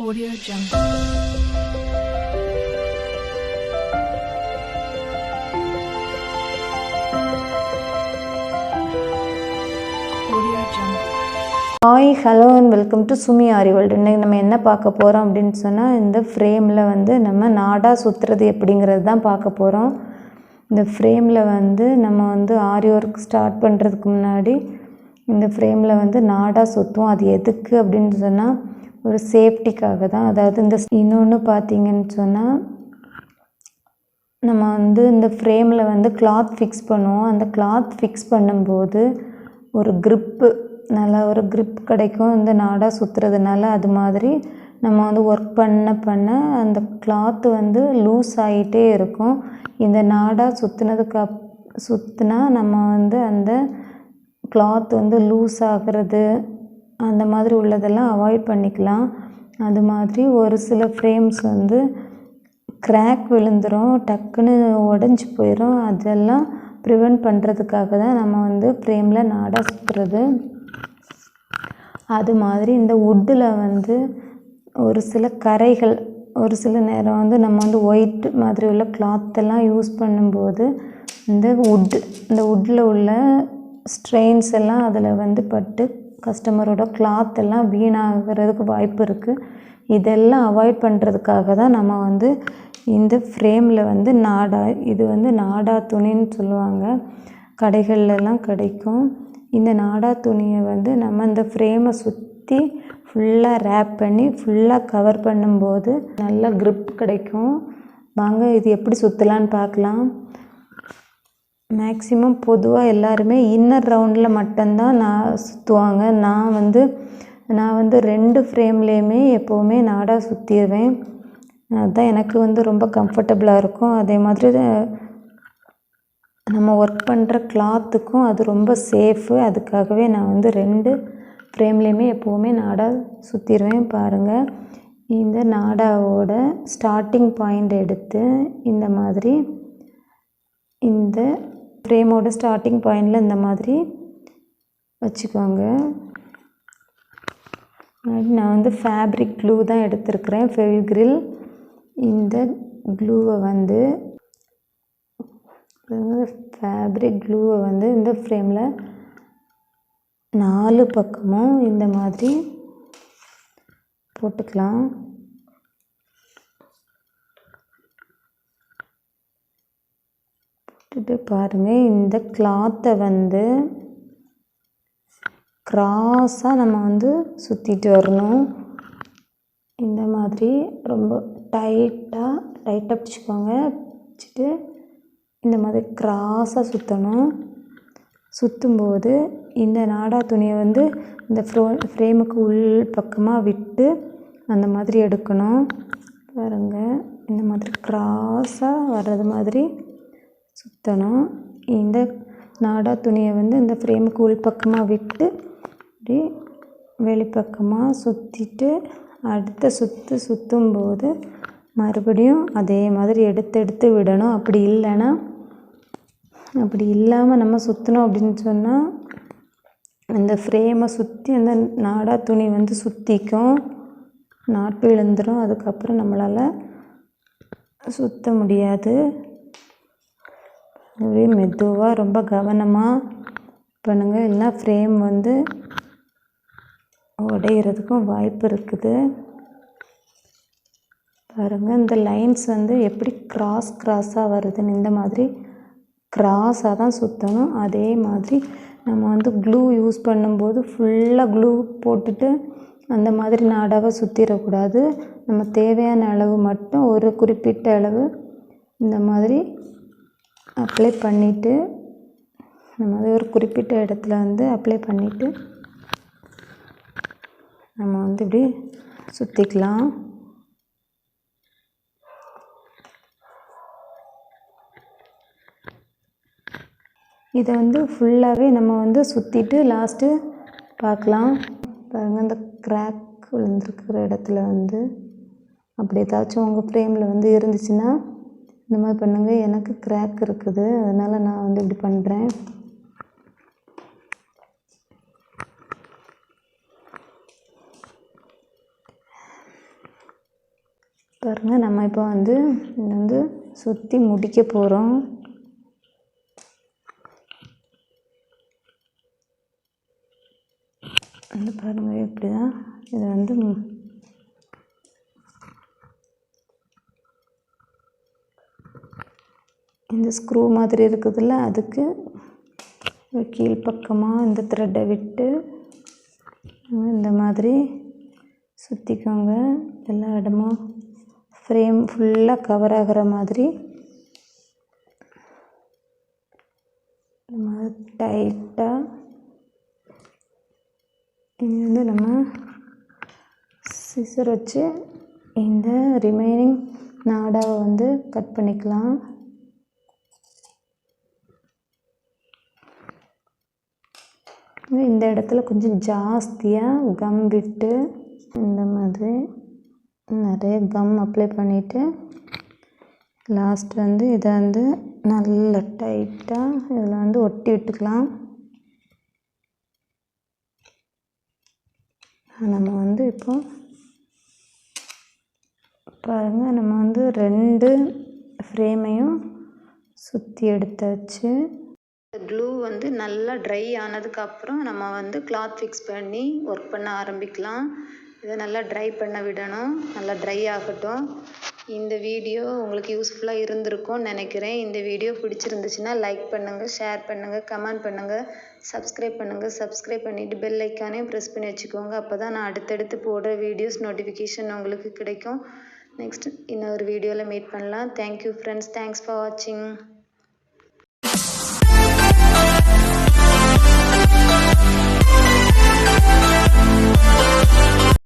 Audio Jungle. Hi hello and welcome to Sumi Aari world. இன்றைக்கி நம்ம என்ன பார்க்க போகிறோம் அப்படின்னு சொன்னால், இந்த ஃப்ரேமில் வந்து நம்ம நாடா சுற்றுறது எப்படிங்கிறது தான் பார்க்க போகிறோம். இந்த ஃப்ரேமில் வந்து நம்ம வந்து ஆரி ஒர்க் ஸ்டார்ட் பண்ணுறதுக்கு முன்னாடி இந்த ஃப்ரேமில் வந்து நாடா சுற்றுவோம். அது எதுக்கு அப்படின்னு சொன்னால், ஒரு சேஃப்டிக்காக தான். அதாவது இந்த இன்னொன்று பார்த்திங்கன்னு சொன்னால், நம்ம வந்து இந்த ஃப்ரேமில் வந்து கிளாத் ஃபிக்ஸ் பண்ணுவோம். அந்த கிளாத் ஃபிக்ஸ் பண்ணும்போது ஒரு க்ரிப்பு, நல்லா ஒரு க்ரிப் கிடைக்கும் இந்த நாடா சுற்றுறதுனால. அது மாதிரி நம்ம வந்து ஒர்க் பண்ண அந்த கிளாத்து வந்து லூஸ் ஆகிட்டே இருக்கும். இந்த நாடா சுற்றுனா நம்ம வந்து அந்த கிளாத் வந்து லூஸ் ஆகிறது அந்த மாதிரி உள்ளதெல்லாம் அவாய்ட் பண்ணிக்கலாம். அது மாதிரி ஒரு சில ஃப்ரேம்ஸ் வந்து கிராக் விழுந்துடும், டக்குன்னு உடஞ்சி போயிடும். அதெல்லாம் ப்ரிவெண்ட் பண்ணுறதுக்காக தான் நம்ம வந்து ஃப்ரேமில் நாடா சுற்றுறது. அது மாதிரி இந்த வுட்டில் வந்து ஒரு சில கரைகள், ஒரு சில நேரம் வந்து நம்ம வந்து ஒயிட் மாதிரி உள்ள கிளாத்தெல்லாம் யூஸ் பண்ணும்போது இந்த வுட்டில் உள்ள ஸ்ட்ரெயின்ஸ் எல்லாம் அதில் வந்து பட்டு கஸ்டமரோட கிளாத் எல்லாம் வீணாகிறதுக்கு வாய்ப்பு இருக்குது. இதெல்லாம் அவாய்ட் பண்ணுறதுக்காக தான் நம்ம வந்து இந்த ஃப்ரேமில் வந்து நாடா, இது வந்து நாடா துணின்னு சொல்லுவாங்க, கடைகள்லாம் கிடைக்கும். இந்த நாடா துணியை வந்து நம்ம இந்த ஃப்ரேமை சுற்றி ஃபுல்லாக ரேப் பண்ணி ஃபுல்லாக கவர் பண்ணும்போது நல்ல க்ரிப் கிடைக்கும். வாங்க இது எப்படி சுற்றலான்னு பார்க்கலாம். மேக்ஸிமம் பொதுவாக எல்லாருமே இன்னர் ரவுண்டில் மட்டும்தான் சுற்றுவாங்க. நான் வந்து 2 ஃப்ரேம்லேயுமே எப்போவுமே நாடா சுற்றிடுவேன். அதுதான் எனக்கு வந்து ரொம்ப கம்ஃபர்டபுளாக இருக்கும். அதே மாதிரி நம்ம ஒர்க் பண்ணுற கிளாத்துக்கும் அது ரொம்ப சேஃபு. அதுக்காகவே நான் வந்து 2 ஃப்ரேம்லேயுமே எப்போவுமே நாடா சுற்றிடுவேன். பாருங்கள், இந்த நாடாவோட ஸ்டார்டிங் பாயிண்ட் எடுத்து இந்த மாதிரி இந்த ஃப்ரேமோட ஸ்டார்டிங் பாயிண்டில் இந்த மாதிரி வச்சுக்கோங்க. நான் வந்து ஃபேப்ரிக் க்ளூ தான் எடுத்துருக்கிறேன், ஃபெவிக்ரில். இந்த க்ளூவை வந்து இந்த ஃப்ரேமில் 4 பக்கமும் இந்த மாதிரி போட்டுக்கலாம். போட்டுட்டு பாருங்கள், இந்த கிளாத்தை வந்து கிராஸாக நம்ம வந்து சுற்றிட்டு வரணும். இந்த மாதிரி ரொம்ப டைட்டாக பிடிச்சிக்கோங்க. வச்சுட்டு இந்த மாதிரி கிராஸாக சுற்றணும். சுற்றும்போது இந்த நாடா துணியை வந்து இந்த ஃப்ரேமுக்கு உள் பக்கமாக விட்டு அந்த மாதிரி எடுக்கணும். பாருங்கள், இந்த மாதிரி கிராஸாக வர்றது மாதிரி சுற்றணும். இந்த நாடா துணியை வந்து இந்த ஃப்ரேமுக்கு உள் பக்கமாக விட்டு இப்படி வெளிப்பக்கமாக சுற்றிட்டு அடுத்த சுற்றும்போது மறுபடியும் அதே மாதிரி எடுத்து விடணும். அப்படி இல்லாமல் நம்ம சுற்றணும் அப்படின்னு சொன்னால் அந்த ஃப்ரேமை சுற்றி அந்த நாடா துணி வந்து சுற்றிக்கும், நாட்டு விழுந்துடும். அதுக்கப்புறம் நம்மளால் சுற்ற முடியாது. அப்படியே மெதுவாக ரொம்ப கவனமாக பண்ணுங்கள், இல்லைன்னா ஃப்ரேம் வந்து உடையிறதுக்கும் வாய்ப்பு இருக்குது. பாருங்கள், இந்த லைன்ஸ் வந்து எப்படி கிராஸாக வருதுன்னு இந்த மாதிரி கிராஸாக தான் சுற்றணும். அதே மாதிரி நம்ம வந்து க்ளூ யூஸ் பண்ணும்போது ஃபுல்லாக க்ளூ போட்டுட்டு அந்த மாதிரி நாடாவை சுற்றிடக்கூடாது. நம்ம தேவையான அளவு மட்டும் ஒரு குறிப்பிட்ட அளவு இந்த மாதிரி அப்ளை பண்ணிவிட்டு, இந்த மாதிரி ஒரு குறிப்பிட்ட இடத்துல வந்து அப்ளை பண்ணிவிட்டு நம்ம வந்து இப்படி சுற்றிக்கலாம். இதை வந்து ஃபுல்லாகவே நம்ம வந்து சுற்றிட்டு லாஸ்ட்டு பார்க்கலாம். பாருங்கள், இந்த கிராக் விழுந்துருக்கிற இடத்துல வந்து அப்படி ஏதாச்சும் உங்கள் ஃப்ரேமில் வந்து இருந்துச்சுன்னா இந்த மாதிரி பண்ணுங்கள். எனக்கு கிராக் இருக்குது, அதனால் நான் வந்து இப்படி பண்ணுறேன். பாருங்கள், நம்ம இப்போ வந்து இதை வந்து சுற்றி முடிக்க போகிறோம். வந்து பாருங்கள் எப்படி தான் இதை வந்து இந்த ஸ்க்ரூ மாதிரி இருக்குதுல்ல, அதுக்கு கீழ்ப்பக்கமாக இந்த த்ரெட்டை விட்டு இந்த மாதிரி சுற்றிக்கோங்க. எல்லா இடமும் ஃப்ரேம் ஃபுல்லாக கவர் ஆகிற மாதிரி நம்ம டைட்டாக. இது வந்து நம்ம சிசர் வச்சு இந்த ரிமைனிங் நாடாவை வந்து கட் பண்ணிக்கலாம். இந்த இடத்துல கொஞ்சம் ஜாஸ்தியாக கம் விட்டு இந்த மாதிரி நிறைய கம் அப்ளை பண்ணிவிட்டு லாஸ்ட் வந்து இதை வந்து நல்லா டைட்டாக இதில் வந்து ஒட்டி விட்டுக்கலாம். நம்ம வந்து இப்போ பாருங்கள், நம்ம வந்து 2 ஃப்ரேமையும் சுற்றி எடுத்தாச்சு. க்ளூ வந்து நல்லா ட்ரை ஆனதுக்கப்புறம் நம்ம வந்து கிளாத் ஃபிக்ஸ் பண்ணி ஒர்க் பண்ண ஆரம்பிக்கலாம். இதை நல்லா ட்ரை பண்ண விடணும். நல்லா ட்ரை ஆகட்டும். இந்த வீடியோ உங்களுக்கு யூஸ்ஃபுல்லாக இருந்திருக்கும்னு நினைக்கிறேன். இந்த வீடியோ பிடிச்சிருந்துச்சுன்னா லைக் பண்ணுங்கள், ஷேர் பண்ணுங்கள், கமெண்ட் பண்ணுங்கள், சப்ஸ்கிரைப் பண்ணுங்கள். சப்ஸ்கிரைப் பண்ணிவிட்டு பெல் ஐக்கானையும் ப்ரெஸ் பண்ணி வச்சுக்கோங்க. அப்போ தான் நான் அடுத்தடுத்து போடுற வீடியோஸ் நோட்டிஃபிகேஷன் உங்களுக்கு கிடைக்கும். நெக்ஸ்ட் இன்னொரு வீடியோவில் மீட் பண்ணலாம். Thank you friends. தேங்க்ஸ் ஃபார் வாட்சிங்.